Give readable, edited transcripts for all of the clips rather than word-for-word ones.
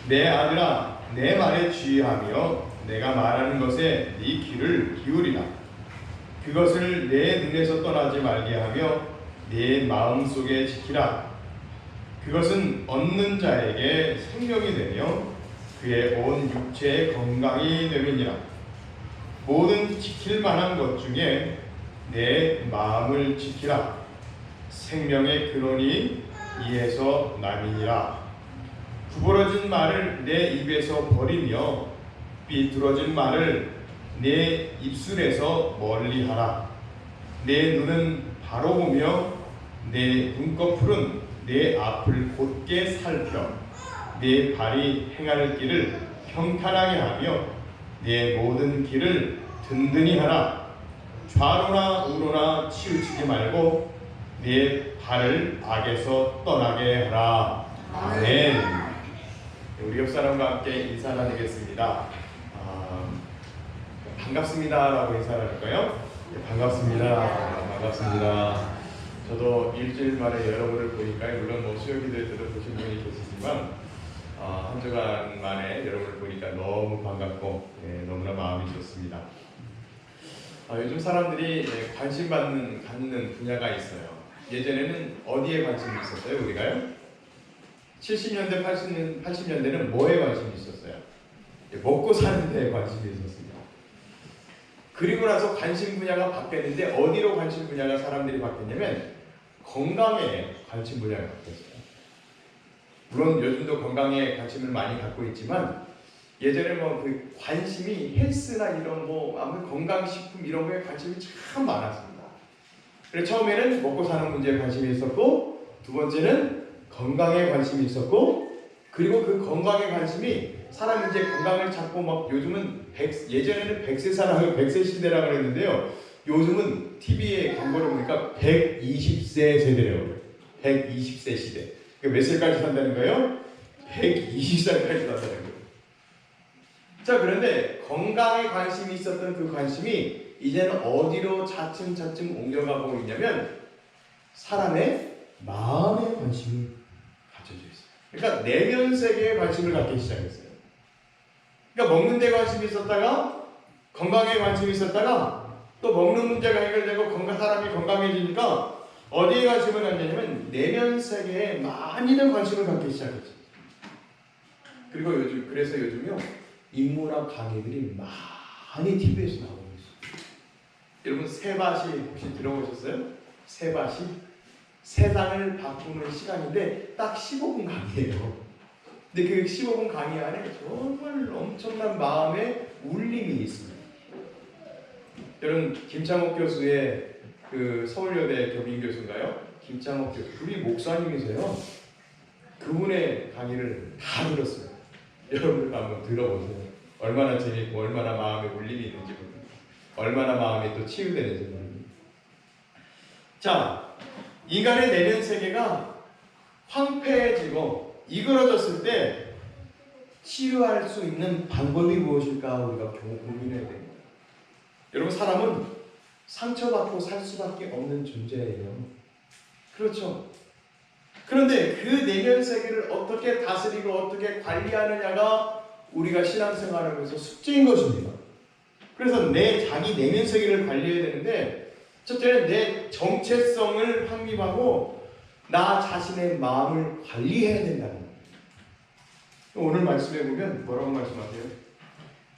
내 아들아, 내 말에 주의하며 내가 말하는 것에 네 귀를 기울이라. 그것을 내 눈에서 떠나지 말게 하며 내 마음속에 지키라. 그것은 얻는 자에게 생명이 되며 그의 온 육체의 건강이 됨이니라. 모든 지킬 만한 것 중에 내 마음을 지키라. 생명의 근원이 이에서 남이니라. 구부러진 말을 내 입에서 버리며 삐뚤어진 말을 내 입술에서 멀리하라. 내 눈은 바로 보며 내 눈꺼풀은 내 앞을 곧게 살펴 내 발이 행할 길을 평탄하게 하며 내 모든 길을 든든히 하라. 좌로나 우로나 치우치지 말고 내 발을 악에서 떠나게 하라. 아멘. 우리 옆 사람과 함께 인사 나누겠습니다. 반갑습니다라고 인사 나눌까요? 네, 반갑습니다. 반갑습니다. 저도 일주일 만에 여러분을 보니까 물론 뭐 수요 기도에 들어보신 분이 계시지만 한 주간 만에 여러분을 보니까 너무 반갑고 너무나 마음이 좋습니다. 요즘 사람들이 관심 갖는 분야가 있어요. 예전에는 어디에 관심이 있었어요? 우리가요? 70년대, 80년대는 뭐에 관심이 있었어요? 먹고 사는 데에 관심이 있었습니다. 그리고 나서 관심 분야가 바뀌었는데 어디로 관심 분야가 사람들이 바뀌었냐면 건강에 관심 분야가 바뀌었어요. 물론 요즘도 건강에 관심을 많이 갖고 있지만 예전에 그 관심이 헬스나 이런 아무튼 건강식품 이런 거에 관심이 참 많았습니다. 그래서 처음에는 먹고 사는 문제에 관심이 있었고 두 번째는 건강에 관심이 있었고 그리고 그 건강에 관심이 사람이 이제 건강을 찾고 요즘은 예전에는 100세 사람을 100세 시대라고 그랬는데요. 요즘은 TV에 광고를 보니까 120세 세대래요. 120세 시대. 몇 살까지 산다는 거예요? 120살까지 산다는 거예요. 자, 그런데 건강에 관심이 있었던 그 관심이 이제는 어디로 차츰차츰 옮겨가고 있냐면 사람의 마음에 관심이 가져져 있어요. 그러니까 내면 세계에 관심을 갖기 시작했어요. 그러니까 먹는 데 관심이 있었다가 건강에 관심이 있었다가 또 먹는 문제가 해결되고 사람이 건강해지니까 어디에 관심을 갖냐면 내면 세계에 많이들 관심을 갖기 시작했죠. 그리고 그래서 요즘요 인문학 강의들이 많이 TV에서 나오고 있어요. 여러분 세바시 혹시 들어보셨어요? 세바시? 세상을 바꾸는 시간인데 딱 15분 강의예요. 근데 그 15분 강의 안에 정말 엄청난 마음의 울림이 있습니다. 여러분 김창옥 교수의 그 서울여대 겸임 교수인가요? 김창옥 교수, 그분이 목사님이세요. 그분의 강의를 다 들었어요. 여러분들 한번 들어보세요. 얼마나 재밌고 얼마나 마음에 울림이 있는지 모릅니다. 얼마나 마음이 또 치유되는지 모릅니다. 자, 인간의 내면 세계가 황폐해지고 이그러졌을 때 치유할 수 있는 방법이 무엇일까 우리가 고민해야 됩니다. 여러분 사람은 상처받고 살 수밖에 없는 존재예요. 그렇죠? 그런데 그 내면 세계를 어떻게 다스리고 어떻게 관리하느냐가 우리가 신앙생활을 하면서 숙제인 것입니다. 그래서 자기 내면 세계를 관리해야 되는데 첫째는 내 정체성을 확립하고 나 자신의 마음을 관리해야 된다는 거예요. 오늘 말씀해 보면 뭐라고 말씀하세요?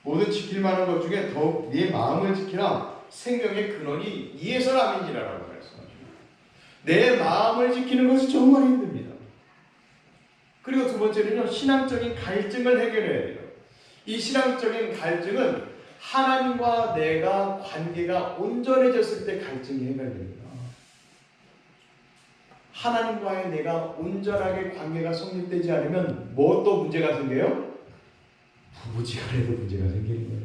모든 지킬 만한 것 중에 더욱 네 마음을 지키라. 생명의 근원이 이에서 남이니라라고 말씀하죠. 내 마음을 지키는 것이 정말 힘듭니다. 그리고 두 번째는요, 신앙적인 갈증을 해결해야 돼요. 이 신앙적인 갈증은 하나님과 내가 관계가 온전해졌을 때 갈증이 해결됩니다. 하나님과의 내가 온전하게 관계가 성립되지 않으면 뭐 또 문제가 생겨요? 부부지간에도 문제가 생기는 거예요.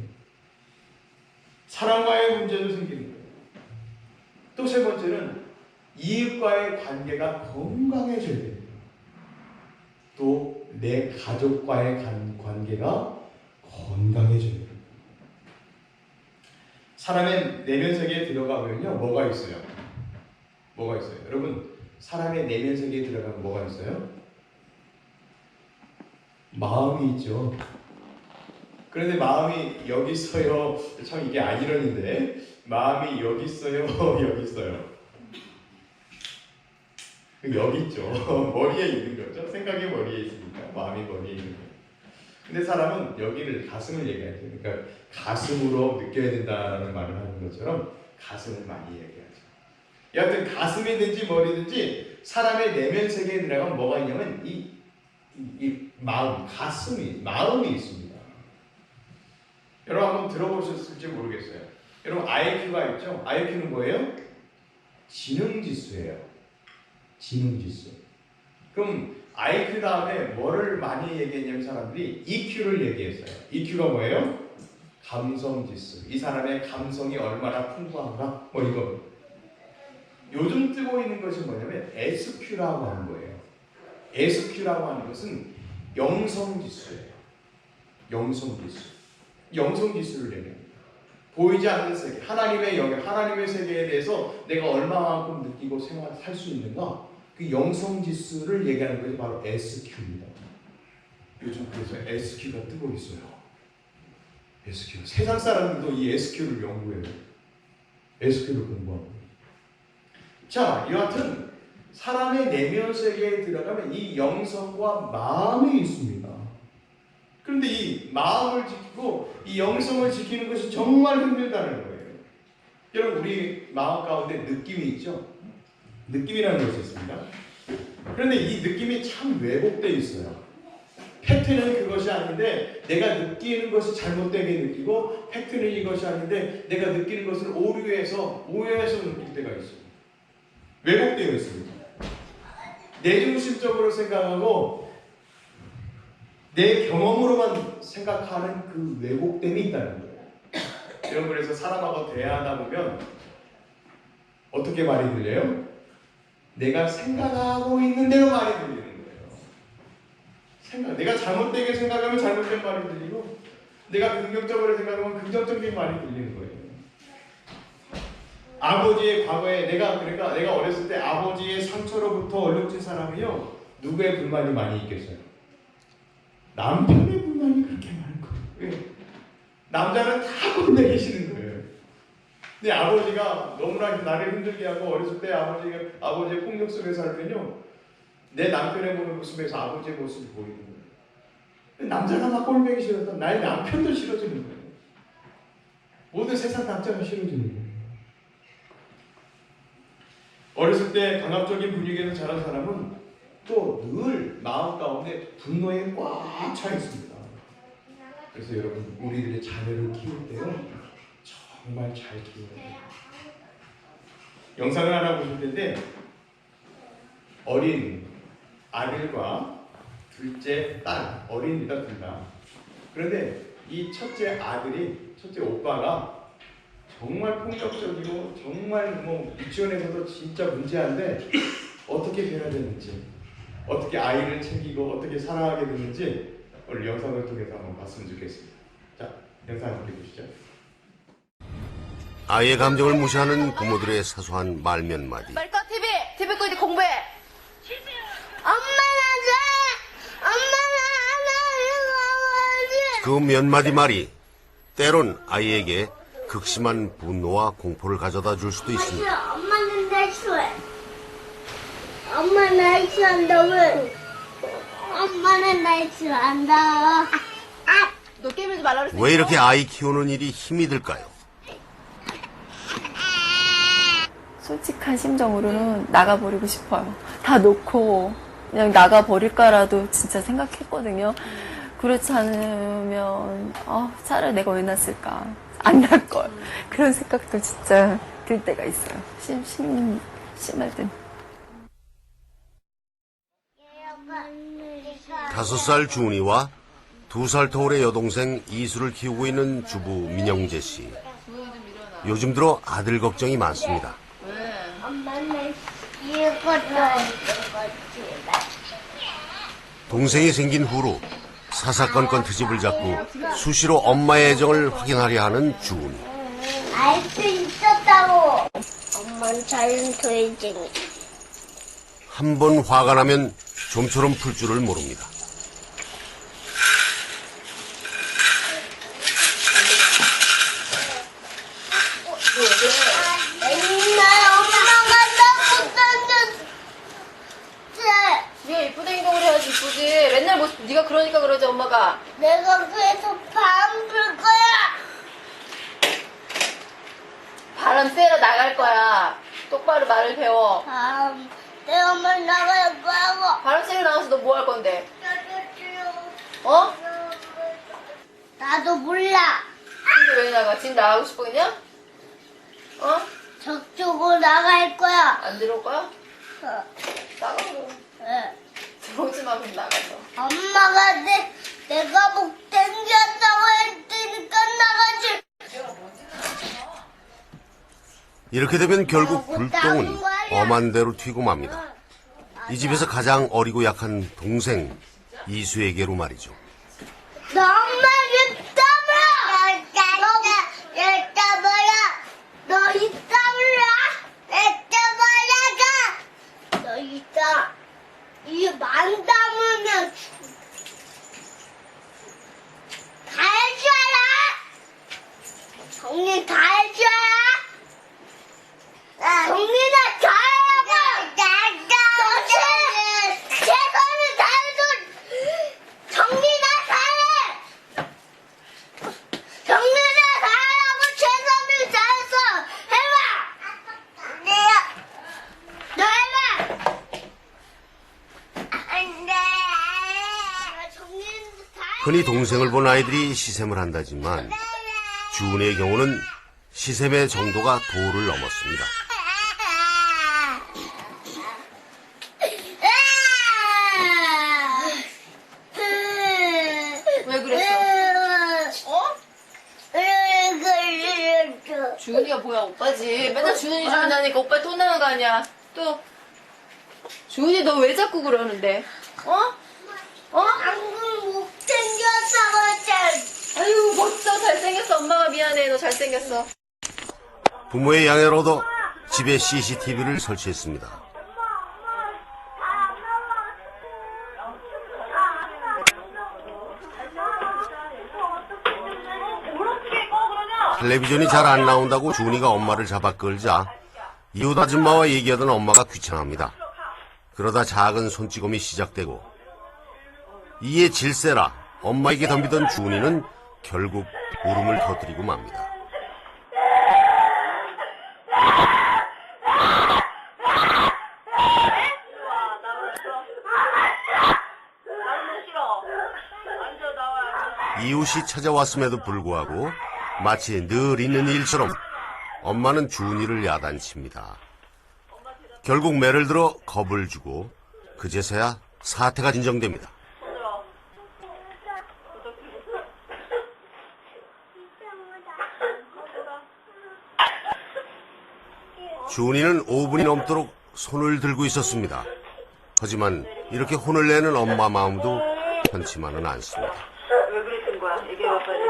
사랑과의 문제도 생기는 거예요. 또 세 번째는 이웃과의 관계가 건강해져야 됩니다. 또 내 가족과의 관계가 건강해져야 됩니다. 사람의 내면 세계에 들어가면요, 뭐가 있어요? 뭐가 있어요? 여러분, 사람의 내면 세계에 들어가면 뭐가 있어요? 마음이 있죠. 그런데 마음이 여기 있어요. 참 이게 아이러니인데 마음이 여기 있어요. 여기 있어요. 여기 있죠. 머리에 있는 거죠. 생각이 머리에 있으니까 마음이 머리에 있는 거예요. 근데 사람은 여기를 가슴을 얘기하죠. 그러니까 가슴으로 느껴야 된다는 말을 하는 것처럼 가슴을 많이 얘기하죠. 여하튼 가슴이든지 머리든지 사람의 내면 세계에 들어가면 뭐가 있냐면 이 마음, 마음이 있습니다. 여러분 한번 들어보셨을지 모르겠어요. 여러분 IQ가 있죠? IQ는 뭐예요? 지능지수예요. 지능지수. 그럼 IQ 다음에 뭐를 많이 얘기했냐면 사람들이 EQ를 얘기했어요. EQ가 뭐예요? 감성지수. 이 사람의 감성이 얼마나 풍부한가? 뭐 이거. 요즘 뜨고 있는 것이 뭐냐면 SQ라고 하는 거예요. SQ라고 하는 것은 영성지수예요. 영성지수. 영성지수를 얘기합니다. 보이지 않는 세계, 하나님의 영역, 하나님의 세계에 대해서 내가 얼마만큼 느끼고 살 수 있는가? 그 영성지수를 얘기하는 것이 바로 SQ입니다. 요즘 그래서 SQ가 뜨고 있어요. SQ. 세상 사람들도 이 SQ를 연구해요. SQ를 공부하고. 자, 여하튼 사람의 내면 세계에 들어가면 이 영성과 마음이 있습니다. 그런데 이 마음을 지키고 이 영성을 지키는 것이 정말 힘들다는 거예요. 여러분 우리 마음 가운데 느낌이 있죠? 느낌이라는 것이 있습니다. 그런데 이 느낌이 참 왜곡되어 있어요. 팩트는 그것이 아닌데 내가 느끼는 것이 잘못되게 느끼고 팩트는 이것이 아닌데 내가 느끼는 것을 오해해서 느낄 때가 있어요. 왜곡되어 있습니다. 내중심적으로 생각하고 내 경험으로만 생각하는 그 왜곡됨이 있다는 거예요. 여러분 그래서 사람하고 대화하다 보면 어떻게 말이 들려요? 내가 생각하고 있는 대로 말이 들리는 거예요. 내가 잘못되게 생각하면 잘못된 말이 들리고 내가 긍정적으로 생각하면 긍정적인 말이 들리는 거예요. 아버지의 과거에 내가 어렸을 때 아버지의 상처로부터 얼룩진 사람이요 누구의 불만이 많이 있겠어요? 남편의 불만이 그렇게 많은 거예요. 왜? 남자는 다 꼰대이시는 거예요. 근데 아버지가 너무나 나를 힘들게 하고 어렸을 때 아버지의 폭력 속에서 살면요 내 남편의 모습에서 아버지의 모습이 보이는 거예요. 남자가 막 꼴보기 싫었던 나의 남편도 싫어지는 거예요. 모든 세상 남자가 싫어지는 거예요. 어렸을 때 강압적인 분위기에서 자란 사람은 또 늘 마음 가운데 분노에 꽉 차 있습니다. 그래서 여러분 우리들의 자녀를 키울 때요 정말 잘 키워야 돼요. 영상을 하나 보실 텐데 어린 아들과 둘째 딸, 어린이다 둘 다. 그런데 이 첫째 오빠가 정말 폭력적이고 정말 유치원에서도 진짜 문제한데 어떻게 변화됐는지, 어떻게 아이를 챙기고 어떻게 살아가게 됐는지 오늘 영상을 통해서 한번 봤으면 좋겠습니다. 자, 영상 함께 보시죠. 아이의 감정을 무시하는 부모들의 사소한 말 몇 마디. 빨리 꺼 TV 끄고 이제 공부해. 그 몇 마디 말이 때론 아이에게 극심한 분노와 공포를 가져다 줄 수도 있습니다. 엄마는 날 좋아해. 엄마 날 좋아한다고. 엄마는 날 좋아한다. 너 게임하지 말라 그랬어. 왜 이렇게 아이 키우는 일이 힘이 들까요? 솔직한 심정으로는 나가버리고 싶어요. 다 놓고 그냥 나가버릴까라도 진짜 생각했거든요. 그렇지 않으면 차라리 내가 왜 낳았을까. 안 낳을걸. 그런 생각도 진짜 들 때가 있어요. 심할 땐. 5살 주은이와 2살 터울의 여동생 이수를 키우고 있는 주부 민영재 씨. 요즘 들어 아들 걱정이 많습니다. 엄마는 이것도 동생이 생긴 후로 사사건건 트집을 잡고 수시로 엄마의 애정을 확인하려 하는 주은이. 알 수 있었다고. 엄마는 자연토해쟁이. 한 번 화가 나면 좀처럼 풀 줄을 모릅니다. 엄마가. 내가 그래서 바람 불 거야. 바람 쐬러 나갈 거야. 똑바로 말을 배워. 내 엄마 나갈 거라고. 바람 쐬러 나가서 너 뭐 할 건데? 어? 나도 몰라. 근데 왜 나가? 지금 나가고 싶어겠냐? 어? 저쪽으로 나갈 거야. 안 들어올 거야? 어, 나가 그럼. 네. 들어오지 마 그럼 나가서. 엄마가 내가 목 땡겼다고 했으니까 나가지. 이렇게 되면 결국 불똥은 엄한 대로 튀고 맙니다. 이 집에서 가장 어리고 약한 동생 이수에게로 말이죠. 너 엄마 입다물어. 너 입다물어. 너 이따 이만 다물면 다 해줘라. 정리 다 해줘라. 정리나 잘하고. 최선을 다해서 정리나 잘해. 정리나 잘하고 최선을 다해서 해봐. 너 해봐. 안돼. 흔히 동생을 본 아이들이 시샘을 한다지만 주은이의 경우는 시샘의 정도가 도를 넘었습니다. 왜 그랬어? 어? 주은이가 뭐야 오빠지. 맨날 주은이 주은하니까 오빠 또 나가냐. 또 주은이 너 왜 자꾸 그러는데? 어? 방금 못 챙겼다고 했잖아. 아유 멋져. 잘생겼어. 엄마가 미안해. 너 잘생겼어. 부모의 양해를 얻어 집에 CCTV를 설치했습니다. 텔레비전이 잘 안 나온다고 주은이가 엄마를 잡아 끌자 이웃 아줌마와 얘기하던 엄마가 귀찮아합니다. 그러다 작은 손찌검이 시작되고 이에 질세라 엄마에게 덤비던 주은이는 결국 울음을 터뜨리고 맙니다. 이웃이 찾아왔음에도 불구하고 마치 늘 있는 일처럼 엄마는 주은이를 야단칩니다. 결국 매를 들어 겁을 주고 그제서야 사태가 진정됩니다. 주은이는 5분이 넘도록 손을 들고 있었습니다. 하지만 이렇게 혼을 내는 엄마 마음도 편치만은 않습니다. 왜 그랬던 거야? 얘기해봐 빨리.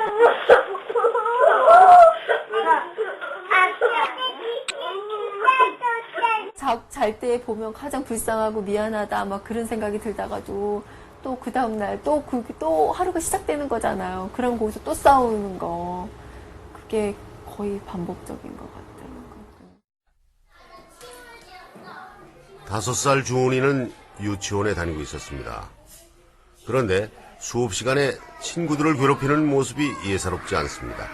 잘 때 보면 가장 불쌍하고 미안하다 막 그런 생각이 들다가도 또 그 다음날 또 하루가 시작되는 거잖아요. 그럼 거기서 또 싸우는 거. 그게 거의 반복적인 것 같아요. 5살 주은이는 유치원에 다니고 있었습니다. 그런데 수업 시간에 친구들을 괴롭히는 모습이 예사롭지 않습니다.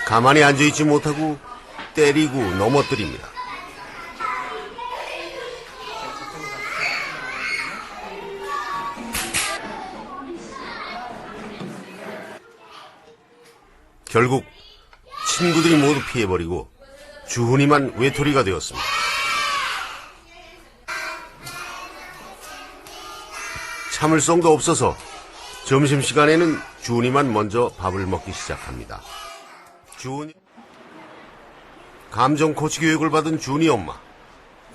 가만히 앉아있지 못하고 때리고 넘어뜨립니다. 결국 친구들이 모두 피해버리고 주은이만 외톨이가 되었습니다. 참을성도 없어서 점심시간에는 주은이만 먼저 밥을 먹기 시작합니다. 주은이 감정 코치 교육을 받은 주은이 엄마.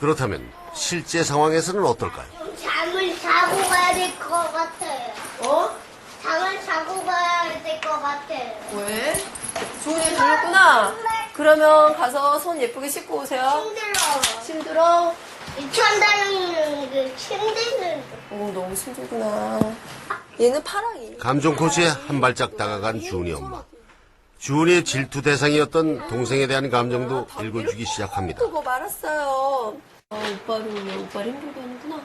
그렇다면 실제 상황에서는 어떨까요? 잠을 자고 가야 될 것 같아요. 어? 잠을 자고 가야 될 것 같아요. 왜? 주은이 들렸구나. 그러면 가서 손 예쁘게 씻고 오세요. 힘들어. 힘들어? 유치원 다니는 게 힘드는. 너무 힘들구나. 얘는 파랑이. 감정 코치에 한 발짝 다가간 주은이 엄마. 주은이의 질투 대상이었던 동생에 대한 감정도 읽어주기 시작합니다. 뭐 말았어요. 오빠를 힘들게 하는구나.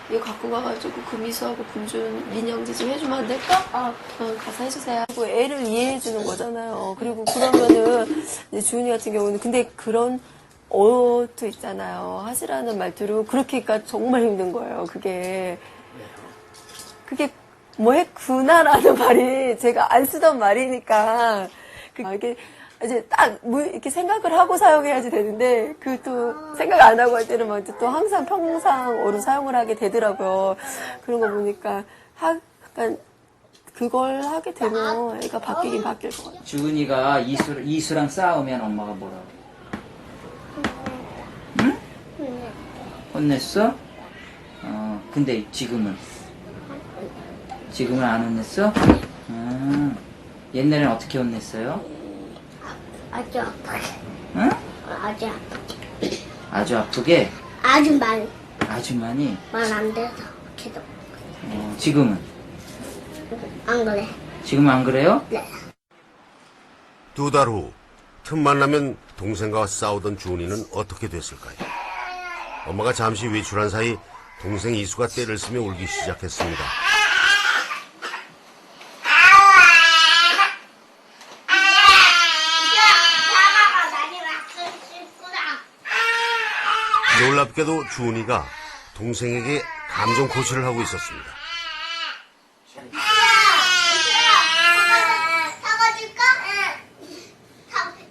이거 갖고 가가지고 금이수하고 금준 민영지 좀 해주면 안 될까? 가서 해주세요. 그리고 애를 이해해주는 거잖아요. 그리고 그러면은 이제 주은이 같은 경우는 근데 그런 어투 있잖아요. 하시라는 말투로 그렇게가 정말 힘든 거예요. 그게 뭐 했구나라는 말이 제가 안 쓰던 말이니까 이게 이제 딱 이렇게 생각을 하고 사용해야지 되는데 그 또 생각 안 하고 할 때는 막 또 항상 평상어로 사용을 하게 되더라고요. 그런 거 보니까 약간 그걸 하게 되면 애가 바뀌긴 바뀔 것 같아요. 주은이가 이수랑 싸우면 엄마가 뭐라고? 응? 혼냈어? 근데 지금은 안 혼냈어? 옛날엔 어떻게 혼냈어요? 아주 아프게. 응? 아주 아프게. 아주 아프게? 아주 많이. 아주 많이? 말 안 돼서 계속. 지금은? 안 그래. 지금은 안 그래요? 네. 2달 후 틈만 나면 동생과 싸우던 주은이는 어떻게 됐을까요? 엄마가 잠시 외출한 사이 동생 이수가 떼를 쓰며 울기 시작했습니다. 놀랍게도 주은이가 동생에게 감정 코치를 하고 있었습니다. 사과 줄까?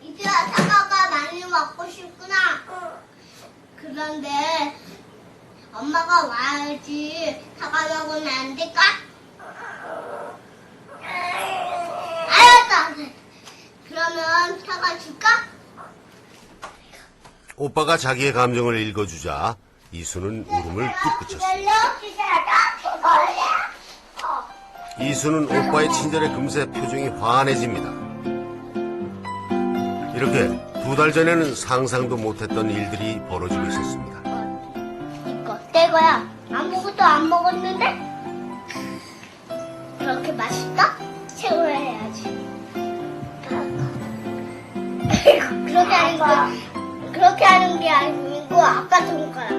이제야 사과가 많이 먹고 싶구나. 그런데 엄마가 와야지 사과 먹으면 안 될까? 알았다. 그러면 사과 줄까? 오빠가 자기의 감정을 읽어주자 이수는 울음을 뚝 그쳤습니다. 이수는 오빠의 친절에 금세 표정이 환해집니다. 이렇게 2달 전에는 상상도 못했던 일들이 벌어지고 있었습니다. 이거 내 거야. 아무것도 안 먹었는데? 그렇게 맛있다? 채워야지. 그렇게 하는 게 아니고 아빠 손가락.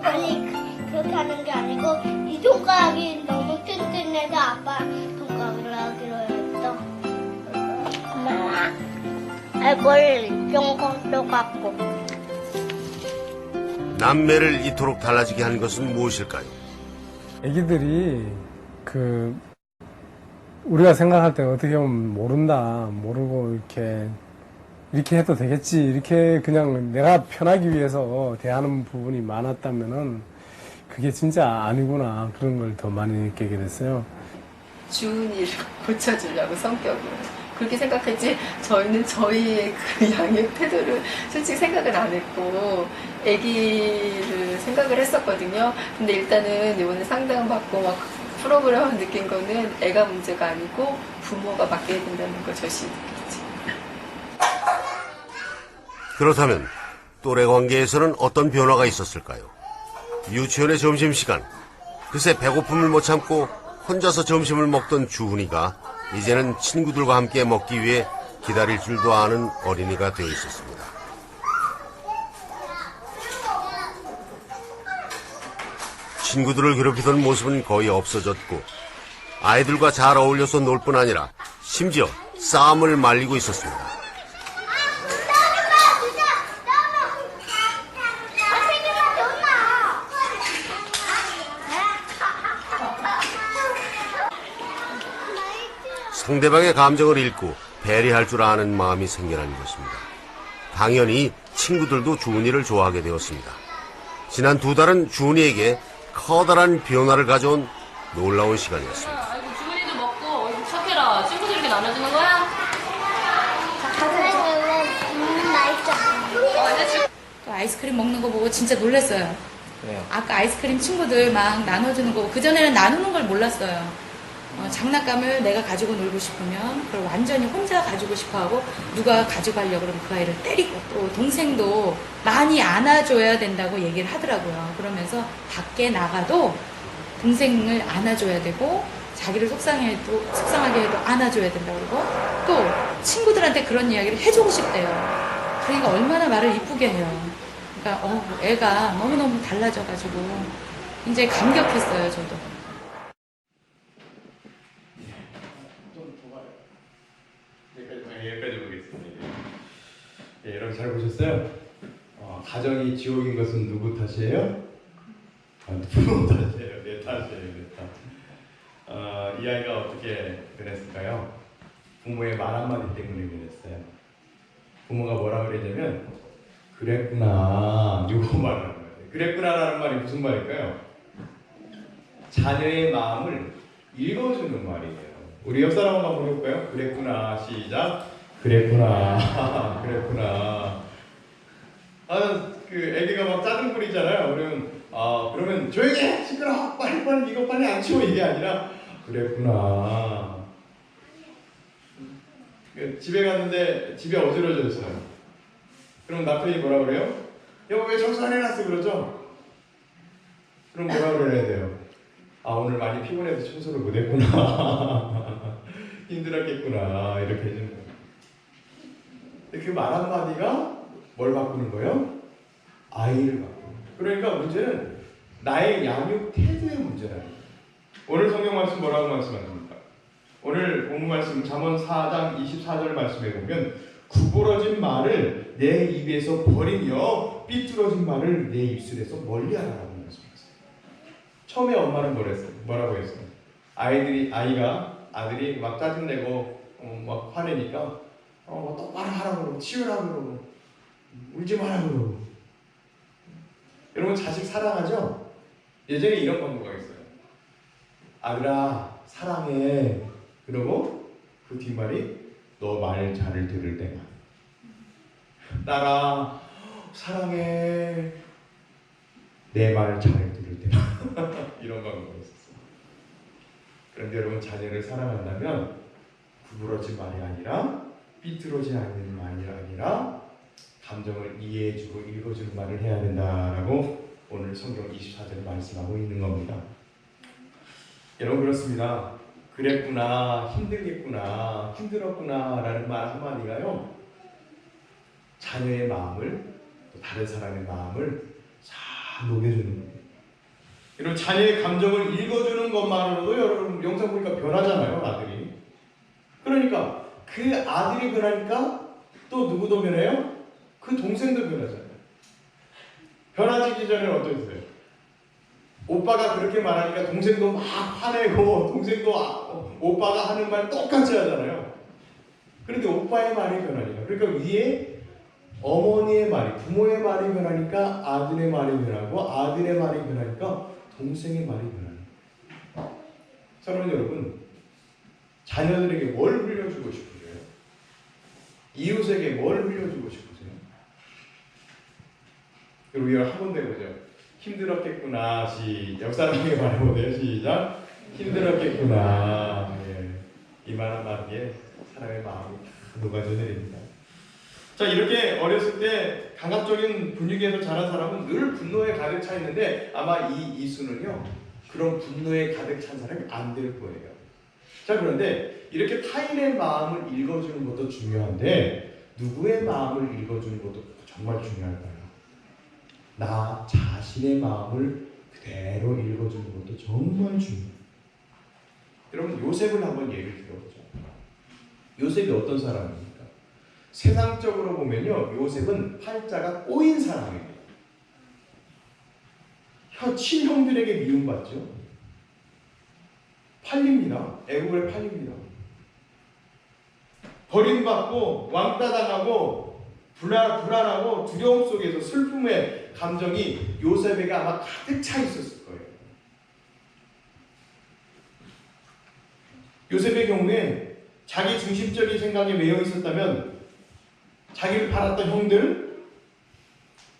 아니 그렇게 하는 게 아니고 이 손가락이 너무 튼튼해서 아빠 손가락으로 하기로 했어. 엄마, 알콜 좀 갖고. 남매를 이토록 달라지게 한 것은 무엇일까요? 애기들이 우리가 생각할 때 어떻게 보면 모르고 이렇게 해도 되겠지, 이렇게 그냥 내가 편하기 위해서 대하는 부분이 많았다면은 그게 진짜 아니구나, 그런 걸 더 많이 느끼게 됐어요. 주은이를 고쳐주려고 성격을 그렇게 생각했지 저희는 저희의 그 양육 태도를 솔직히 생각을 안 했고 아기를 생각을 했었거든요. 근데 일단은 이번에 상담받고 막 프로그램을 느낀 거는 애가 문제가 아니고 부모가 바뀌어야 된다는 걸 절실히 느꼈지. 그렇다면 또래 관계에서는 어떤 변화가 있었을까요? 유치원의 점심시간, 그새 배고픔을 못 참고 혼자서 점심을 먹던 주훈이가 이제는 친구들과 함께 먹기 위해 기다릴 줄도 아는 어린이가 되어 있었습니다. 친구들을 괴롭히던 모습은 거의 없어졌고 아이들과 잘 어울려서 놀 뿐 아니라 심지어 싸움을 말리고 있었습니다. 상대방의 감정을 읽고 배려할 줄 아는 마음이 생겨난 것입니다. 당연히 친구들도 주은이를 좋아하게 되었습니다. 지난 2달은 주은이에게 커다란 변화를 가져온 놀라운 시간이었습니다. 아이고 주은이도 먹고 이거 착해라. 친구들 이렇게 나눠주는 거야? 또 아이스크림 먹는 거 보고 진짜 놀랐어요. 왜요? 아까 아이스크림 친구들 막 나눠주는 거, 그전에는 나누는 걸 몰랐어요. 장난감을 내가 가지고 놀고 싶으면 그걸 완전히 혼자 가지고 싶어하고 누가 가져가려고 그러면 그 아이를 때리고, 또 동생도 많이 안아줘야 된다고 얘기를 하더라고요. 그러면서 밖에 나가도 동생을 안아줘야 되고 자기를 속상하게 해도 안아줘야 된다고 그러고 또 친구들한테 그런 이야기를 해주고 싶대요. 그러니까 얼마나 말을 이쁘게 해요. 그러니까 애가 너무너무 달라져가지고 굉장히 감격했어요, 저도. 여기까지 보겠습니다. 예, 여러분 잘 보셨어요? 가정이 지옥인 것은 누구 탓이에요? 부모 탓이에요. 내 탓이에요. 내 탓. 이 아이가 어떻게 변했을까요? 부모의 말 한마디 때문에 변했어요. 부모가 뭐라 그랬냐면 그랬구나, 이거 말하는 거예요. 그랬구나라는 말이 무슨 말일까요? 자녀의 마음을 읽어주는 말이에요. 우리 옆 사람 한번 보내볼까요? 그랬구나. 시작. 그랬구나. 그랬구나. 그 애기가 막 짜증 부리잖아요. 그러면 조용히 해! 시끄러워! 빨리 이거 빨리 안 치워! 이게 아니라 그랬구나. 집에 갔는데 집에 어지러졌어요. 그럼 남편이 뭐라 그래요? 여보 왜 청소 안 해놨어? 그러죠? 그럼 뭐라 그래야 돼요? 오늘 많이 피곤해서 청소를 못했구나. 힘들었겠구나. 이렇게 해주는 거예요. 근데 그 말 한마디가 뭘 바꾸는 거예요? 아이를 바꾸는 거예요. 그러니까 문제는 나의 양육 태도의 문제라는 거예요. 오늘 성경 말씀 뭐라고 말씀하십니까? 오늘 본문 말씀 잠언 4장 24절 말씀에 보면 구부러진 말을 내 입에서 버리며 삐뚤어진 말을 내 입술에서 멀리하라고 말씀하세요. 처음에 엄마는 뭐라고 했어요? 아들이 막 짜증내고 막 화내니까 똑바로 하라고 그러고 치우라고 그러고 울지 말라고 그러고. 여러분 자식 사랑하죠? 예전에 이런 광고가 있어요. 아들아 사랑해. 그러고 그 뒷말이 너 말 잘 들을 때만. 딸아 사랑해. 내 말 잘 들을 때만. 이런 광고가 있었어요. 그런데 여러분 자녀를 사랑한다면 구부러진 말이 아니라 삐뚤어지지 않는 말이 아니라 감정을 이해해주고 읽어주는 말을 해야 된다라고 오늘 성경 24절에 말씀하고 있는 겁니다. 여러분 그렇습니다. 그랬구나, 힘들겠구나, 힘들었구나 라는 말 한마디가요 자녀의 마음을 또 다른 사람의 마음을 잘 녹여주는 겁니다. 여러분 자녀의 감정을 읽어주는 것만으로도 여러분 영상 보니까 변하잖아요. 아들이. 그러니까 그 아들이 변하니까 또 누구도 변해요? 그 동생도 변하잖아요. 변화지기 전에는 어떠셨어요? 오빠가 그렇게 말하니까 동생도 막 화내고 동생도 오빠가 하는 말 똑같이 하잖아요. 그런데 오빠의 말이 변하니까 그러니까 위에 어머니의 말이 부모의 말이 변하니까 아들의 말이 변하고 아들의 말이 변하니까 동생의 말이 변하는 거예요. 사랑하는 여러분 자녀들에게 뭘 흘려주고 싶으세요? 이웃에게 뭘 흘려주고 싶으세요? 그리고 이걸 한 번 내보죠. 힘들었겠구나. 옆 사람에게 말해보세요. 시작. 힘들었겠구나. 예. 이만한 말에 사람의 마음이 다 녹아져 내립니다. 자 이렇게 어렸을 때 강압적인 분위기에서 자란 사람은 늘 분노에 가득 차 있는데 아마 이수는요 그런 분노에 가득 찬 사람이 안 될 거예요. 자 그런데 이렇게 타인의 마음을 읽어주는 것도 중요한데 누구의 마음을 읽어주는 것도 정말 중요할까요? 나 자신의 마음을 그대로 읽어주는 것도 정말 중요해요. 여러분 요셉을 한번 예를 들어보죠. 요셉이 어떤 사람입니까? 세상적으로 보면요 요셉은 팔자가 꼬인 사람이에요. 친형들에게 미움받죠. 팔립니다. 애국에 팔립니다. 버림받고 왕따당하고 불안하고 두려움 속에서 슬픔의 감정이 요셉에게 아마 가득 차 있었을 거예요. 요셉의 경우에 자기 중심적인 생각에 매여 있었다면 자기를 팔았던 형들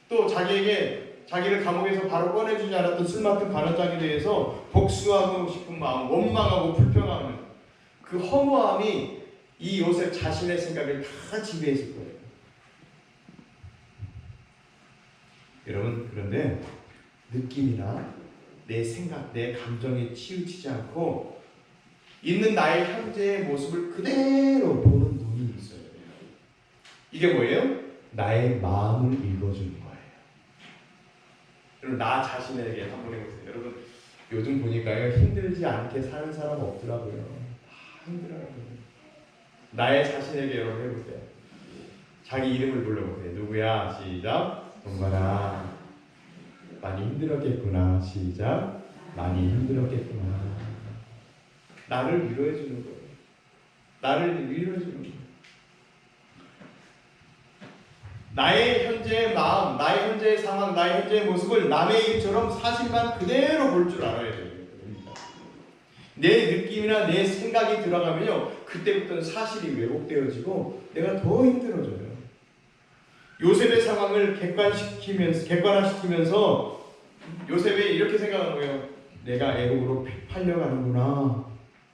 또 자기를 감옥에서 바로 꺼내주지 않았던 쓸모없는 관원장에 대해서 복수하고 싶은 마음, 원망하고 불평하는 그 허무함이 이 요셉 자신의 생각을 다 지배했을 거예요. 여러분 그런데 느낌이나 내 생각, 내 감정에 치우치지 않고 있는 나의 현재의 모습을 그대로 보는 눈이 있어야 돼요. 이게 뭐예요? 나의 마음을 읽어주는 거예요. 여러분 나 자신에게 한번 해보세요. 여러분 요즘 보니까요 힘들지 않게 사는 사람 없더라고요. 다 힘들어요. 나의 자신에게 여러분 해보세요. 자기 이름을 불러보세요. 누구야? 시작. 동건아 많이 힘들었겠구나. 시작. 많이 힘들었겠구나. 나를 위로해 주는 거예요. 나를 위로해 주는 거예요. 나의 현재의 마음, 나의 현재의 상황, 나의 현재의 모습을 남의 일처럼 사실만 그대로 볼 줄 알아야 됩니다. 내 느낌이나 내 생각이 들어가면요, 그때부터는 사실이 왜곡되어지고 내가 더 힘들어져요. 요셉의 상황을 객관화시키면서 요셉이 이렇게 생각한 거예요. 내가 애국으로 팔려가는구나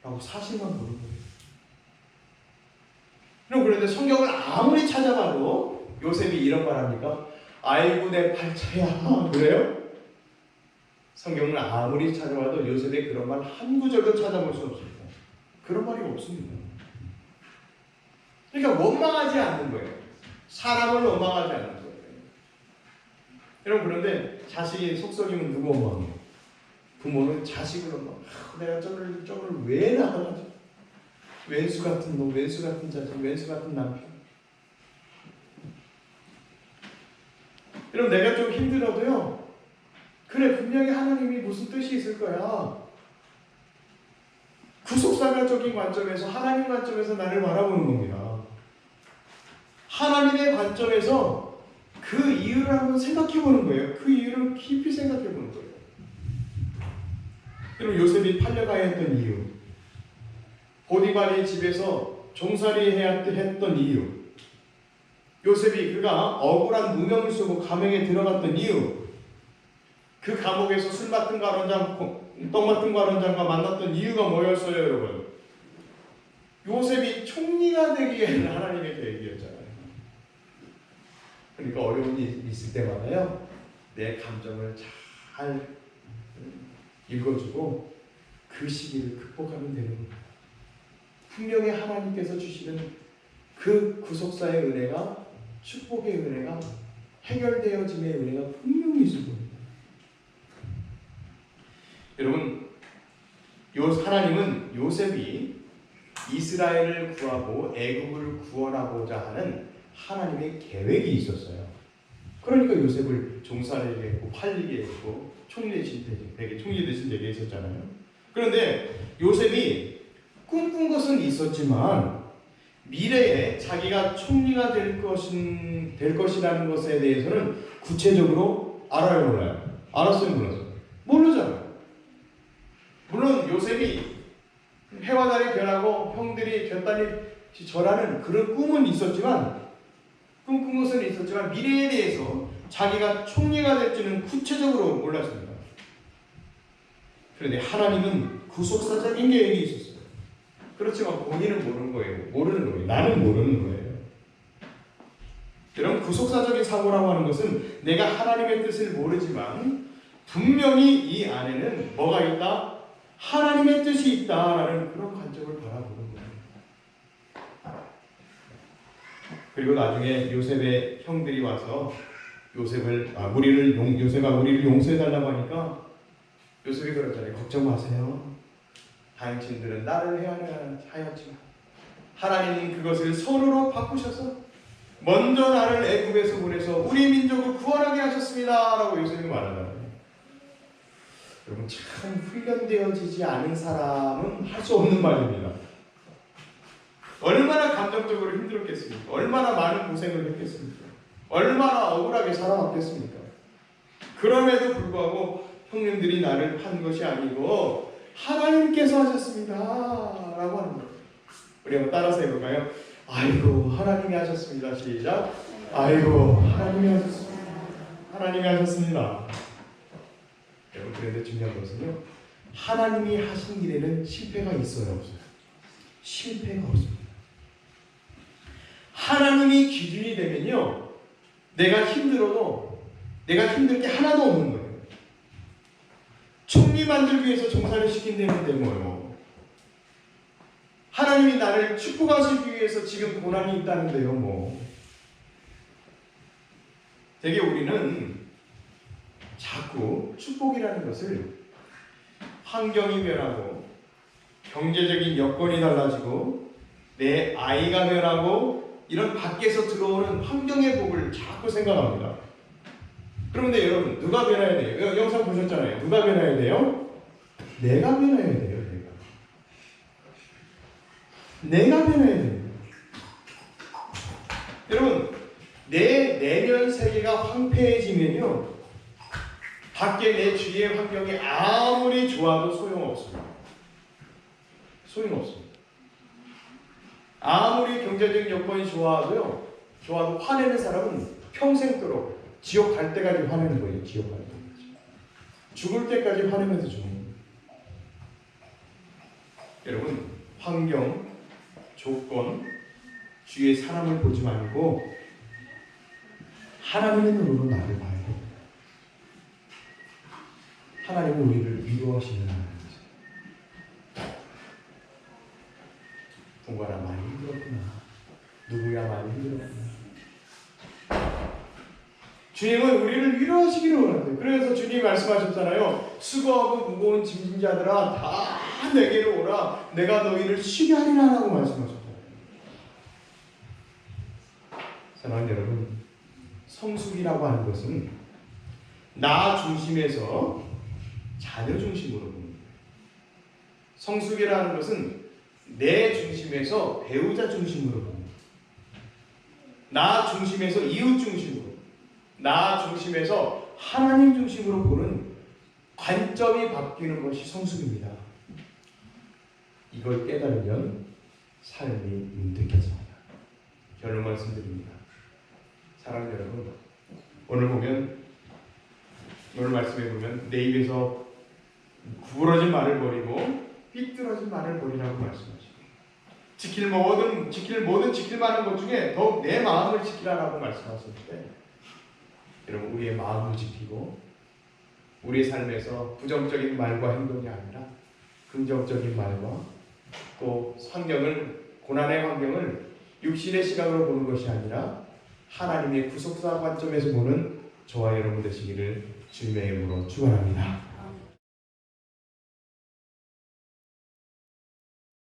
라고 사실만 보는 거예요. 그런데 성경을 아무리 찾아봐도 요셉이 이런 말 합니까? 아이고 내 팔자야. 그래요? 성경을 아무리 찾아봐도 요셉의 그런 말 한 구절도 찾아볼 수 없습니다. 그런 말이 없습니다. 그러니까 원망하지 않는 거예요. 사람을 원망하지 않는 거예요. 여러분 그런데 자식이 속썩이면 누구 원망해요? 부모는 자식을 원망. 내가 저를 왜 낳아가지고 왼수 같은 놈, 왼수 같은 자식, 왼수 같은 남편. 여러분 내가 좀 힘들어도요. 그래 분명히 하나님이 무슨 뜻이 있을 거야. 구속사가적인 관점에서 하나님 관점에서 나를 바라보는 겁니다. 하나님의 관점에서 그 이유를 한번 생각해 보는 거예요. 그 이유를 깊이 생각해 보는 거예요. 여러분 요셉이 팔려가야 했던 이유, 보디발의 집에서 종살이 해야 했던 이유, 요셉이 그가 억울한 누명을 쓰고 감옥에 들어갔던 이유, 그 감옥에서 술 맡은 관원장, 떡 맡은 관원장과 만났던 이유가 뭐였어요, 여러분? 요셉이 총리가 되기 위한 하나님의 계획이었잖아요. 그러니까 어려움이 있을 때마다요, 내 감정을 잘 읽어주고 그 시기를 극복하면 되는 겁니다. 분명히 하나님께서 주시는 그 구속사의 은혜가, 축복의 은혜가, 해결되어짐의 은혜가 분명히 있을 겁니다. 여러분, 하나님은 요셉이 이스라엘을 구하고 애굽을 구원하고자 하는 하나님의 계획이 있었어요. 그러니까 요셉을 종살이게 했고 팔리게 했고 총리 대신 되게 했었잖아요. 그런데 요셉이 꿈꾼 것은 있었지만 미래에 자기가 총리가 될 것이라는 것에 대해서는 구체적으로 알아요, 몰라요? 알았어요, 몰랐어요? 모르잖아요. 물론 요셉이 해와 달이 변하고 형들이 곁다리 절하는 그런 꿈은 있었지만, 꿈꾼 것은 있었지만 미래에 대해서 자기가 총리가 될지는 구체적으로 몰랐습니다. 그런데 하나님은 구속사적인 계획이 있었어요. 그렇지만 본인은 모르는 거예요. 나는 모르는 거예요. 여러분, 구속사적인 사고라고 하는 것은 내가 하나님의 뜻을 모르지만 분명히 이 안에는 뭐가 있다? 하나님의 뜻이 있다라는 그런 관점을 바라보는 거예요. 그리고 나중에 요셉의 형들이 와서 요셉아 우리를 용서해달라고 하니까 요셉이 그러잖아요. 걱정 마세요. 당신들은 나를 하였지만 하나님은 그것을 선으로 바꾸셔서 먼저 나를 애굽에서 보내서 우리 민족을 구원하게 하셨습니다 라고 요셉이 말하잖아요. 여러분, 참 훈련되어지지 않은 사람은 할 수 없는 말입니다. 얼마나 감정적으로 힘들었겠습니까? 얼마나 많은 고생을 했겠습니까? 얼마나 억울하게 살아왔겠습니까? 그럼에도 불구하고 형님들이 나를 판 것이 아니고 하나님께서 하셨습니다 라고 하는 거예요. 우리 한번 따라서 해볼까요? 아이고 하나님이 하셨습니다. 시작. 아이고 하나님이 하셨습니다. 하나님이 하셨습니다. 여러분, 그런데 중요한 것은요, 하나님이 하신 일에는 실패가 있어요, 없어요? 실패가 없습니다. 하나님이 기준이 되면요, 내가 힘들어도 내가 힘들 게 하나도 없는 거예요. 총리 만들기 위해서 종사를 시킨다는데 뭐요? 하나님이 나를 축복하시기 위해서 지금 고난이 있다는데요, 뭐. 되게 우리는 자꾸 축복이라는 것을 환경이 변하고 경제적인 여건이 달라지고 내 아이가 변하고 이런 밖에서 들어오는 환경의 복을 자꾸 생각합니다. 그런데 여러분 누가 변해야 돼요? 영상 보셨잖아요. 누가 변해야 돼요? 내가 변해야 돼요. 내가 변해야 돼요. 여러분 내 내면 세계가 황폐해지면요 밖에 내 주위의 환경이 아무리 좋아도 소용없습니다. 소용없습니다. 아무리 경제적 여건이 좋아도 화내는 사람은 평생도록 지옥 갈 때까지 화내는 거예요. 지옥 갈 때까지. 죽을 때까지 화내면서 죽는 거예요. 여러분 환경, 조건, 주위의 사람을 보지 말고 하나님의 눈으로 나를 봐야 됩니다. 하나님은 우리를 위로하시는 하나님이세요. 동관아 많이 힘들었구나. 누구야 많이 힘들었구나. 주님은 우리를 위로하시기를 원한대요. 그래서 주님이 말씀하셨잖아요. 수고하고 무거운 짐진 자들아 다 내게로 오라. 내가 너희를 쉬게 하리라 라고 말씀하셨잖아요. 사랑하는 여러분, 성숙이라고 하는 것은 나 중심에서 자녀 중심으로 보는 거예요. 성숙이라는 것은 내 중심에서 배우자 중심으로 보는 거예요. 나 중심에서 이웃 중심으로, 나 중심에서 하나님 중심으로 보는 관점이 바뀌는 것이 성숙입니다. 이걸 깨달으면 삶이 윤택해집니다. 결론 말씀드립니다. 사랑하는 여러분, 오늘 말씀해 보면 내 입에서 구부러진 말을 버리고 삐뚤어진 말을 버리라고 말씀하시고 지킬 만한 것 중에 더욱 내 마음을 지키라라고 말씀하실 때 여러분 우리의 마음을 지키고 우리의 삶에서 부정적인 말과 행동이 아니라 긍정적인 말과 또 고난의 환경을 육신의 시각으로 보는 것이 아니라 하나님의 구속사 관점에서 보는 저와 여러분 되시기를 주님의 이름으로 축원합니다.